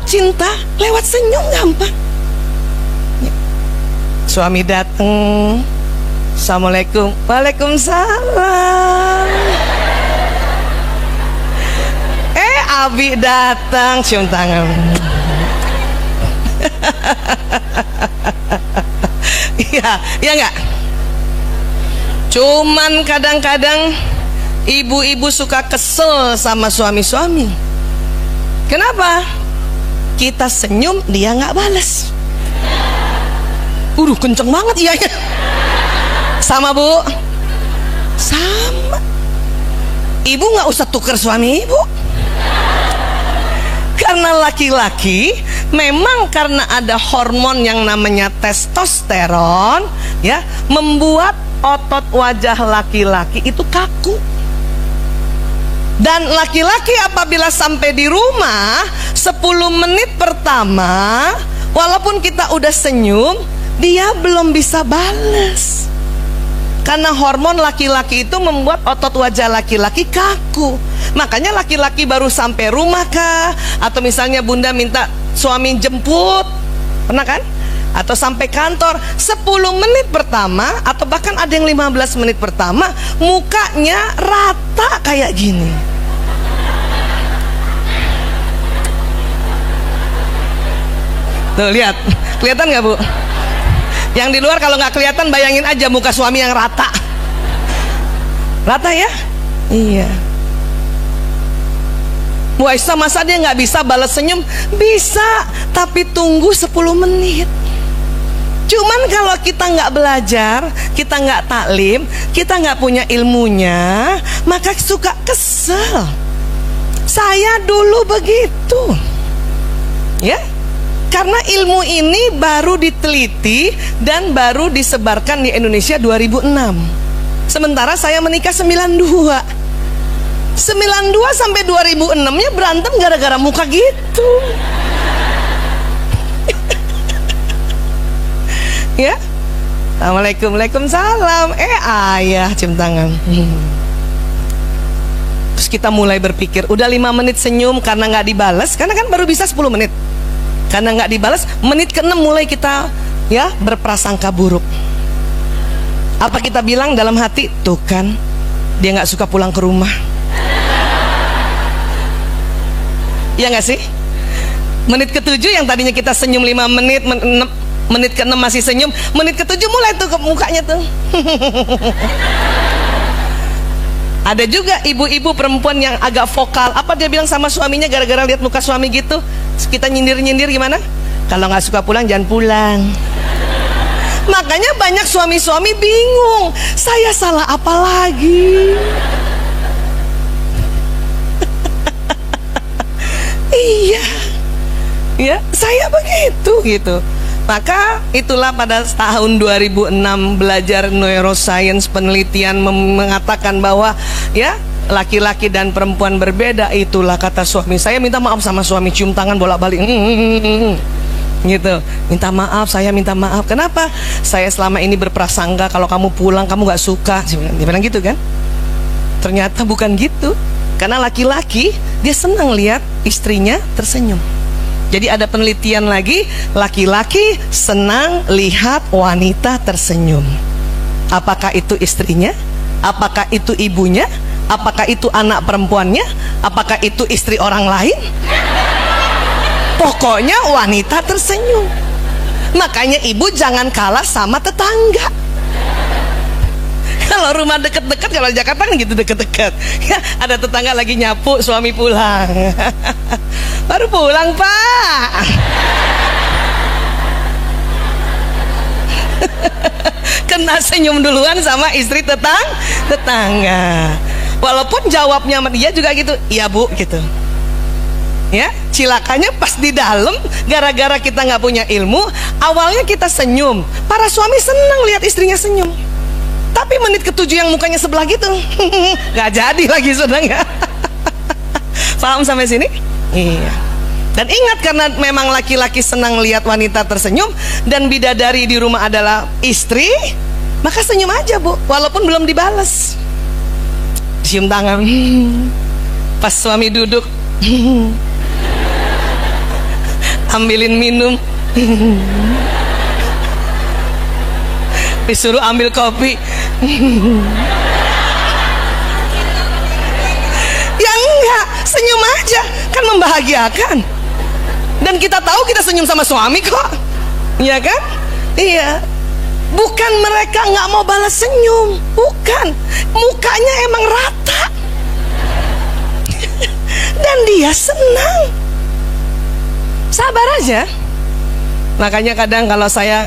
Lewat cinta, lewat senyum gampang. Suami datang, assalamualaikum, waalaikumsalam. Abi datang, cium tangan. Iya, iya enggak? Cuman kadang-kadang ibu-ibu suka kesel sama suami-suami. Kenapa? Kita senyum, dia nggak balas. Kenceng banget iyanya. Sama bu? Sama. Ibu nggak usah tuker suami ibu. Karena laki-laki memang karena ada hormon yang namanya testosteron, ya, membuat otot wajah laki-laki itu kaku. Dan laki-laki apabila sampai di rumah 10 menit pertama, walaupun kita udah senyum, dia belum bisa balas. Karena hormon laki-laki itu membuat otot wajah laki-laki kaku. Makanya laki-laki baru sampai rumah kah, atau misalnya bunda minta suami jemput, pernah kan? Atau sampai kantor 10 menit pertama, atau bahkan ada yang 15 menit pertama, mukanya rata kayak gini. Tuh lihat, kelihatan nggak bu? Yang di luar kalau nggak kelihatan, bayangin aja muka suami yang rata. Rata ya? Iya. Bu Aisyah, masa dia nggak bisa balas senyum? Bisa, tapi tunggu 10 menit. Cuman kalau kita nggak belajar, kita nggak taklim, kita nggak punya ilmunya, maka suka kesel. Saya dulu begitu, ya. Karena ilmu ini baru diteliti dan baru disebarkan di Indonesia 2006. Sementara saya menikah 92. 92 sampai 2006-nya berantem gara-gara muka gitu. Ya. Assalamualaikum, waalaikumsalam. Ayah cium tangan. Terus kita mulai berpikir, udah 5 menit senyum karena nggak dibalas, karena kan baru bisa 10 menit. Karena nggak dibalas, menit ke-6 mulai kita ya berprasangka buruk. Apa kita bilang dalam hati, tuh kan dia nggak suka pulang ke rumah. Iya nggak sih? Menit ke-7 yang tadinya kita senyum 5 menit, menit ke-6 masih senyum, menit ke-7 mulai tuh ke mukanya tuh. Ada juga ibu-ibu perempuan yang agak vokal. Apa dia bilang sama suaminya gara-gara lihat muka suami gitu? Kita nyindir-nyindir gimana? Kalau nggak suka pulang, jangan pulang. Makanya banyak suami-suami bingung, saya salah apa lagi? Iya, ya saya begitu gitu. Maka itulah pada tahun 2006 belajar neuroscience, penelitian mengatakan bahwa ya laki-laki dan perempuan berbeda. Itulah kata suami, saya minta maaf sama suami, cium tangan bolak-balik gitu, minta maaf, saya minta maaf. Kenapa? Saya selama ini berprasangka kalau kamu pulang kamu gak suka. Dia bilang gitu kan. Ternyata bukan gitu. Karena laki-laki dia senang lihat istrinya tersenyum. Jadi ada penelitian lagi, laki-laki senang lihat wanita tersenyum. Apakah itu istrinya? Apakah itu ibunya? Apakah itu anak perempuannya? Apakah itu istri orang lain? Pokoknya wanita tersenyum. Makanya ibu jangan kalah sama tetangga. Kalau rumah deket-deket, kalau Jakarta kan gitu deket-deket ya, ada tetangga lagi nyapu, suami pulang. Baru pulang pak. Kena senyum duluan sama istri tetangga. Walaupun jawabnya dia juga gitu, iya bu gitu. Ya, cilakanya pas di dalam, gara-gara kita nggak punya ilmu, awalnya kita senyum, para suami senang lihat istrinya senyum. Tapi menit ke-7 yang mukanya sebelah gitu, nggak jadi lagi saudara. Paham sampai sini? Iya. Dan ingat, karena memang laki-laki senang lihat wanita tersenyum dan bidadari di rumah adalah istri, maka senyum aja bu, walaupun belum dibalas. Cium tangan. Pas suami duduk. ambilin minum. Disuruh ambil kopi. Ya enggak, senyum aja, kan membahagiakan. Dan kita tahu kita senyum sama suami kok, iya kan? Iya. Bukan mereka nggak mau balas senyum, bukan. Mukanya emang rata. Dan dia senang. Sabar aja. Makanya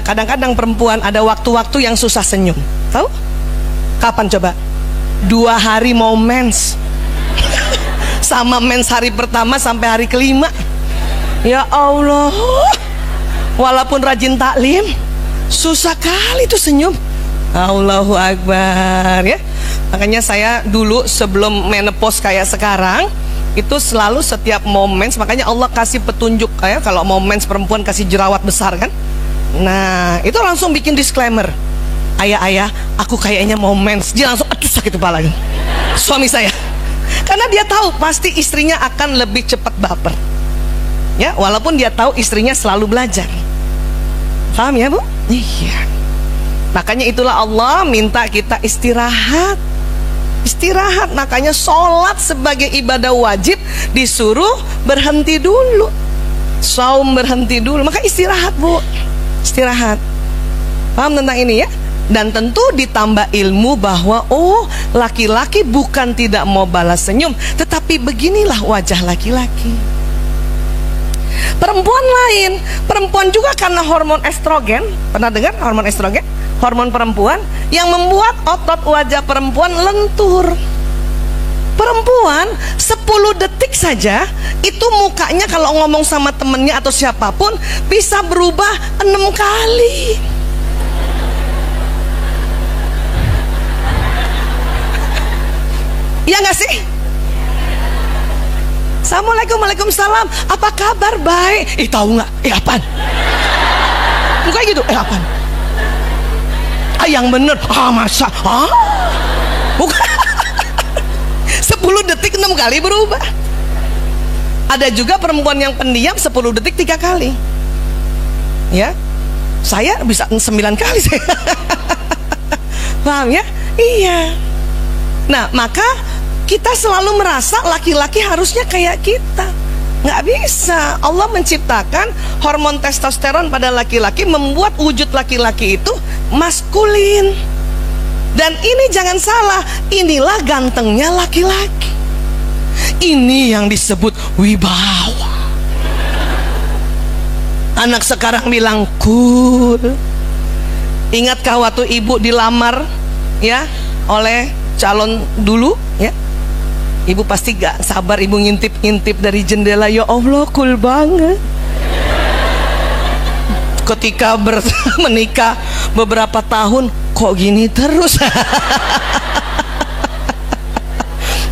kadang-kadang perempuan ada waktu-waktu yang susah senyum. Tahu? Kapan coba? 2 hari mau mens. Sama mens hari pertama sampai hari kelima. Ya Allah. Walaupun rajin taklim, susah kali tuh senyum. Allahu Akbar ya. Makanya saya dulu sebelum menopause kayak sekarang, itu selalu setiap momen, makanya Allah kasih petunjuk kayak kalau momen perempuan kasih jerawat besar kan. Nah, itu langsung bikin disclaimer. Ayah, aku kayaknya momen. Dia langsung aduh sakit kepala kan. Suami saya. Karena dia tahu pasti istrinya akan lebih cepat baper. Ya, walaupun dia tahu istrinya selalu belajar. Paham ya, Bu? Iya. Makanya itulah Allah minta kita istirahat. Istirahat, makanya sholat sebagai ibadah wajib disuruh berhenti dulu. Saum berhenti dulu, maka istirahat, Bu. Istirahat. Paham tentang ini ya? Dan tentu ditambah ilmu bahwa oh, laki-laki bukan tidak mau balas senyum, tetapi beginilah wajah laki-laki. Perempuan lain, perempuan juga karena hormon estrogen. Pernah dengar hormon estrogen? Hormon perempuan yang membuat otot wajah perempuan lentur. Perempuan 10 detik saja itu mukanya kalau ngomong sama temennya atau siapapun bisa berubah 6 kali. Iya gak sih? Assalamualaikum, waalaikumsalam. Apa kabar? Baik. Tahu nggak? Apaan? Mukanya gitu. Apaan? Yang bener. Masa? Bukan. 10 detik 6 kali berubah. Ada juga perempuan yang pendiam 10 detik 3 kali. Ya, saya bisa 9 kali. Paham ya? Iya. Nah, maka kita selalu merasa laki-laki harusnya kayak kita. Nggak bisa. Allah menciptakan hormon testosteron pada laki-laki, membuat wujud laki-laki itu maskulin. Dan ini jangan salah, inilah gantengnya laki-laki. Ini yang disebut wibawa. Anak sekarang bilang cool. Ingatkah waktu ibu dilamar ya oleh calon dulu ya? Ibu pasti gak sabar, ibu ngintip-ngintip dari jendela. Ya Allah, cool banget. Ketika menikah beberapa tahun, kok gini terus?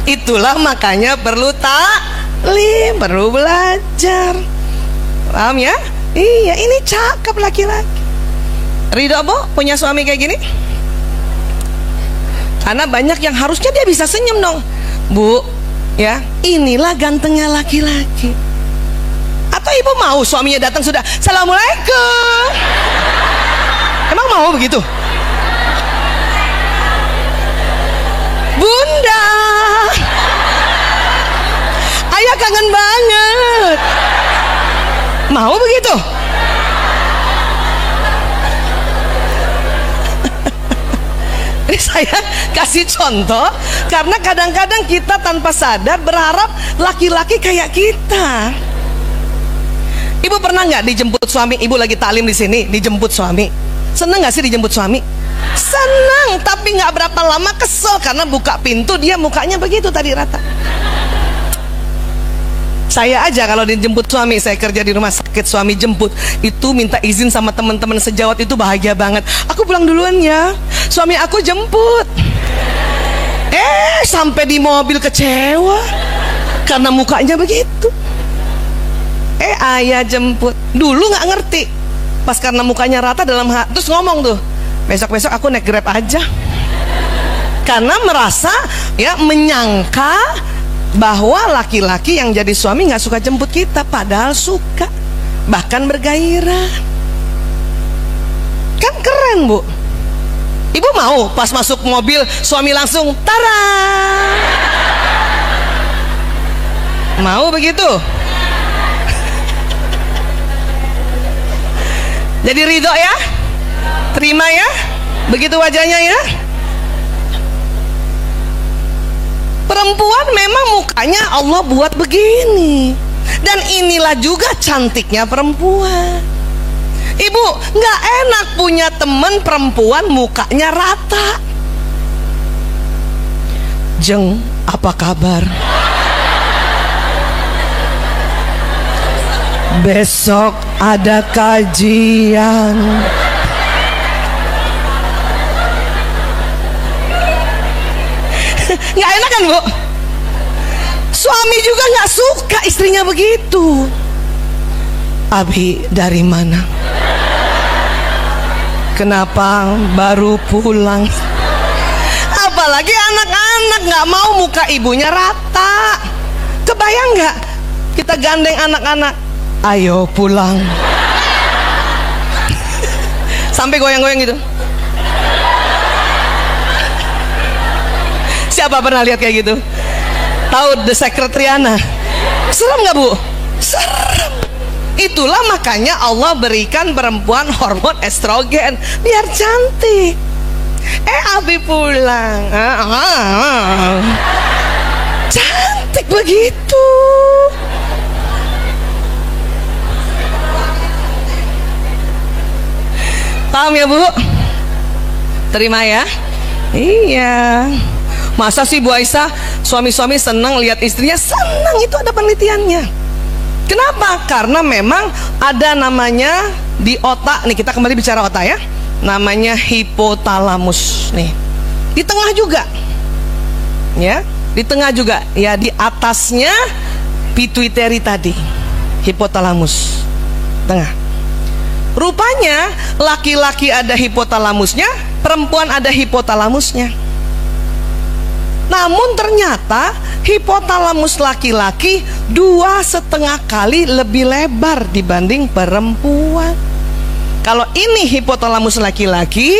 Itulah makanya perlu taklim, perlu belajar. Paham ya? Iya, ini cakep laki-laki. Ridho, Bu, punya suami kayak gini? Karena banyak yang harusnya dia bisa senyum dong. Bu, ya, inilah gantengnya laki-laki. Atau ibu mau suaminya datang sudah Assalamualaikum? Emang mau begitu? Bunda, ayah kangen banget. Mau begitu? Ini saya kasih contoh karena kadang-kadang kita tanpa sadar berharap laki-laki kayak kita. Ibu pernah nggak dijemput suami? Ibu lagi taklim di sini, dijemput suami. Seneng nggak sih dijemput suami? Senang, tapi nggak berapa lama kesel karena buka pintu dia mukanya begitu tadi rata. Saya aja kalau dijemput suami, saya kerja di rumah sakit, suami jemput, itu minta izin sama teman-teman sejawat, itu bahagia banget. Aku pulang duluan ya, suami aku jemput. Sampai di mobil kecewa karena mukanya begitu. Ayah jemput. Dulu nggak ngerti, pas karena mukanya rata dalam hati, terus ngomong tuh, besok-besok aku naik Grab aja. Karena merasa ya, menyangka bahwa laki-laki yang jadi suami nggak suka jemput kita, padahal suka. bahkan bergairah. Kan keren, Bu. Ibu mau pas masuk mobil suami langsung tara? Mau begitu? Jadi ridho ya? Terima ya? Begitu wajahnya ya? Perempuan memang mukanya Allah buat begini. Dan inilah juga cantiknya perempuan. Ibu, nggak enak punya temen perempuan mukanya rata. Jeng, apa kabar? Besok ada kajian. Nggak enak kan, Bu? Suami juga nggak suka istrinya begitu. Abi dari mana? Kenapa baru pulang? Apalagi anak-anak nggak mau muka ibunya rata. Kebayang nggak? Kita gandeng anak-anak, ayo pulang. Sampai goyang-goyang gitu. Siapa pernah lihat kayak gitu? Tahu The Secretariana? Serem nggak, Bu? Serem. Itulah makanya Allah berikan perempuan hormon estrogen biar cantik. Abi pulang. Cantik begitu. Paham ya, Bu? Terima ya? Iya. Masa sih Bu Aisyah suami-suami senang lihat istrinya? Senang, itu ada penelitiannya. Kenapa? Karena memang ada namanya di otak. Nih kita kembali bicara otak ya. Namanya hipotalamus. Nih di tengah juga. Ya, di tengah juga. Ya, di atasnya pituitary tadi. Hipotalamus. Tengah. Rupanya laki-laki ada hipotalamusnya, perempuan ada hipotalamusnya. Namun ternyata hipotalamus laki-laki 2,5 kali lebih lebar dibanding perempuan. Kalau ini hipotalamus laki-laki,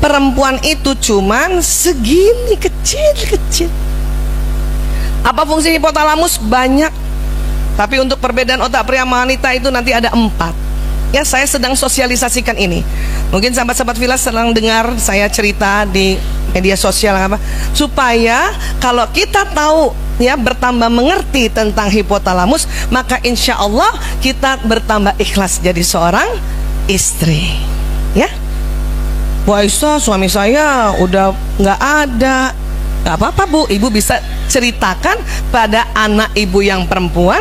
perempuan itu cuman segini, kecil-kecil. Apa fungsi hipotalamus? Banyak. Tapi untuk perbedaan otak pria sama wanita itu nanti ada 4. Ya, saya sedang sosialisasikan ini. Mungkin sahabat-sahabat Filas sedang dengar saya cerita di media sosial apa, supaya kalau kita tahu ya, bertambah mengerti tentang hipotalamus, maka insya Allah kita bertambah ikhlas jadi seorang istri. Ya, Bu Aisyah suami saya udah nggak ada. Nggak apa-apa, Bu, ibu bisa ceritakan pada anak ibu yang perempuan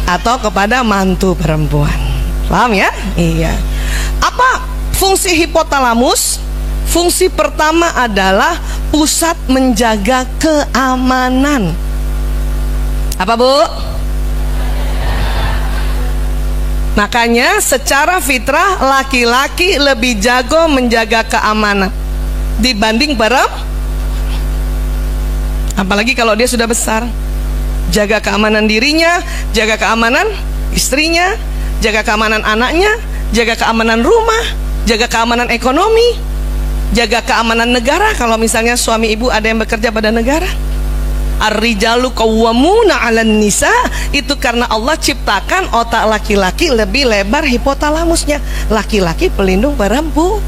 atau kepada mantu perempuan. Paham ya? Iya. Apa fungsi hipotalamus? Fungsi pertama adalah pusat menjaga keamanan. Apa, Bu? Makanya secara fitrah laki-laki lebih jago menjaga keamanan dibanding perempuan. Apalagi kalau dia sudah besar. Jaga keamanan dirinya, jaga keamanan istrinya, jaga keamanan anaknya, jaga keamanan rumah, jaga keamanan ekonomi, jaga keamanan negara. Kalau misalnya suami ibu ada yang bekerja pada negara. Ar-rijalu qawwamuna 'alan nisa, itu karena Allah ciptakan otak laki-laki lebih lebar hipotalamusnya. Laki-laki pelindung perempuan.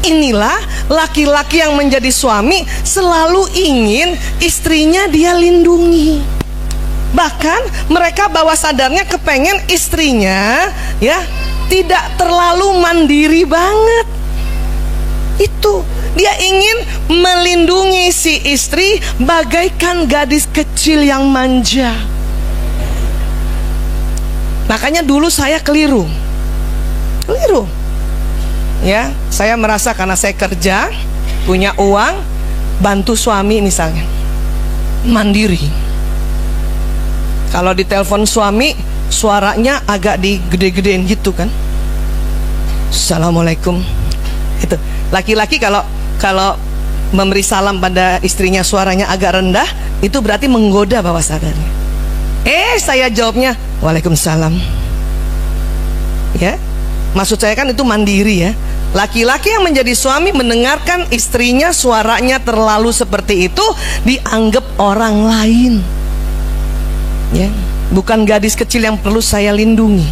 Inilah laki-laki yang menjadi suami selalu ingin istrinya dia lindungi. Bahkan mereka bawah sadarnya kepengen istrinya ya tidak terlalu mandiri banget. Itu dia ingin melindungi si istri bagaikan gadis kecil yang manja. Makanya dulu saya keliru. Ya, saya merasa karena saya kerja, punya uang, bantu suami misalnya, mandiri. Kalau ditelepon suami, suaranya agak digede-gedein gitu kan. Assalamualaikum. Itu laki-laki kalau memberi salam pada istrinya suaranya agak rendah, itu berarti menggoda bawah sadarnya. Saya jawabnya Waalaikumsalam. Ya, maksud saya kan itu mandiri ya. Laki-laki yang menjadi suami mendengarkan istrinya suaranya terlalu seperti itu, dianggap orang lain. Ya, bukan gadis kecil yang perlu saya lindungi.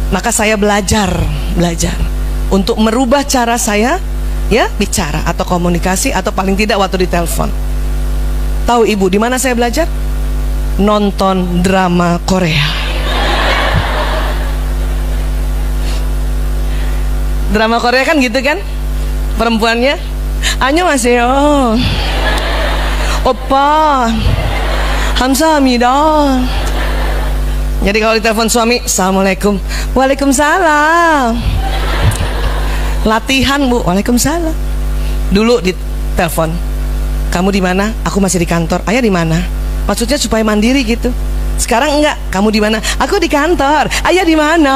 Maka saya belajar untuk merubah cara saya ya bicara atau komunikasi, atau paling tidak waktu ditelepon. Tahu ibu di mana saya belajar? Nonton drama Korea. Drama Korea kan gitu kan, perempuannya annyeonghaseyo, oppa, 감사합니다. Jadi kalau ditelepon suami, assalamualaikum, waalaikumsalam. Latihan bu, waalaikumsalam. Dulu ditelepon, kamu di mana? Aku masih di kantor. Ayah di mana? Maksudnya supaya mandiri gitu. Sekarang enggak, kamu di mana? Aku di kantor. Ayah di mana?